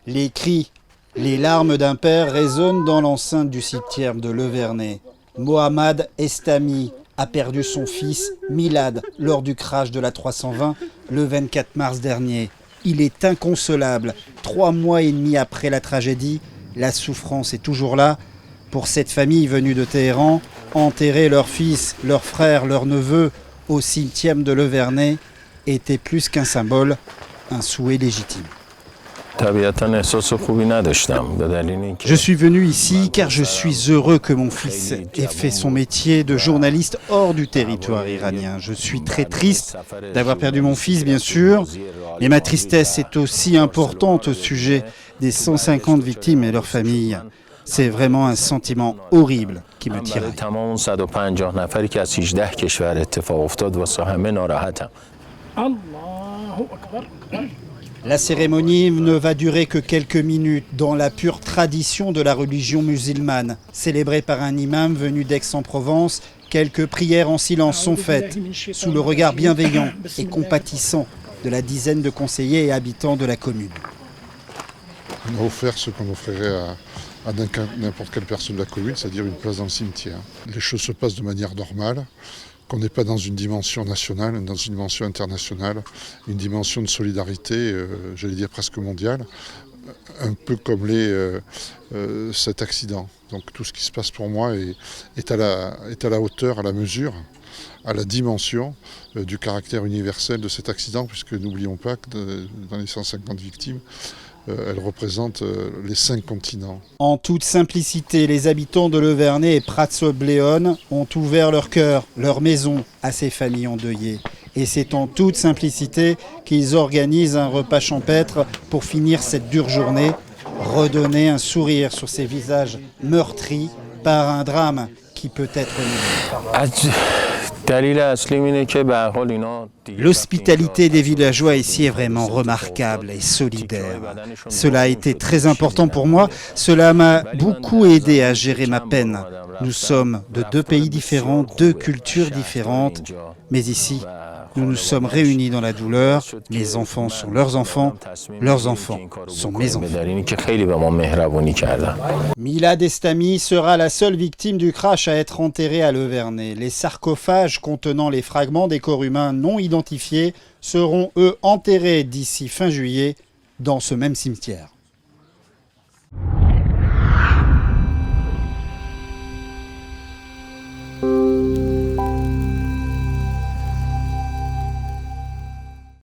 Les cris, les larmes d'un père résonnent dans l'enceinte du cimetière de Le Vernet. Mohamed Estami a perdu son fils Milad lors du crash de la 320 le 24 mars dernier. Il est inconsolable. 3 mois et demi après la tragédie, la souffrance est toujours là. Pour cette famille venue de Téhéran, enterrer leur fils, leur frère, leur neveu au cimetière de Le Vernet était plus qu'un symbole, un souhait légitime. Je suis venu ici car je suis heureux que mon fils ait fait son métier de journaliste hors du territoire iranien. Je suis très triste d'avoir perdu mon fils, bien sûr, mais ma tristesse est aussi importante au sujet des 150 victimes et leurs familles. C'est vraiment un sentiment horrible qui me tiraille. La cérémonie ne va durer que quelques minutes dans la pure tradition de la religion musulmane. Célébrée par un imam venu d'Aix-en-Provence, quelques prières en silence sont faites, sous le regard bienveillant et compatissant de la dizaine de conseillers et habitants de la commune. On a offert ce qu'on offrirait à n'importe quelle personne de la commune, c'est-à-dire une place dans le cimetière. Les choses se passent de manière normale, qu'on n'est pas dans une dimension nationale, dans une dimension internationale, une dimension de solidarité, j'allais dire presque mondiale, un peu comme cet accident. Donc tout ce qui se passe pour moi est à la hauteur, à la mesure, à la dimension du caractère universel de cet accident, puisque n'oublions pas que dans les 150 victimes, elle représente les 5 continents. En toute simplicité, les habitants de Le Vernet et Prats-Sobléon ont ouvert leur cœur, leur maison à ces familles endeuillées. Et c'est en toute simplicité qu'ils organisent un repas champêtre pour finir cette dure journée, redonner un sourire sur ces visages meurtris par un drame qui peut être nul. L'hospitalité des villageois ici est vraiment remarquable et solidaire. Cela a été très important pour moi. Cela m'a beaucoup aidé à gérer ma peine. Nous sommes de 2 pays différents, 2 cultures différentes. Mais ici, nous nous sommes réunis dans la douleur. Mes enfants sont leurs enfants sont mes enfants. Milad Estami sera la seule victime du crash à être enterrée à Le Vernet. Les sarcophages contenant les fragments des corps humains non identifiés seront eux enterrés d'ici fin juillet dans ce même cimetière.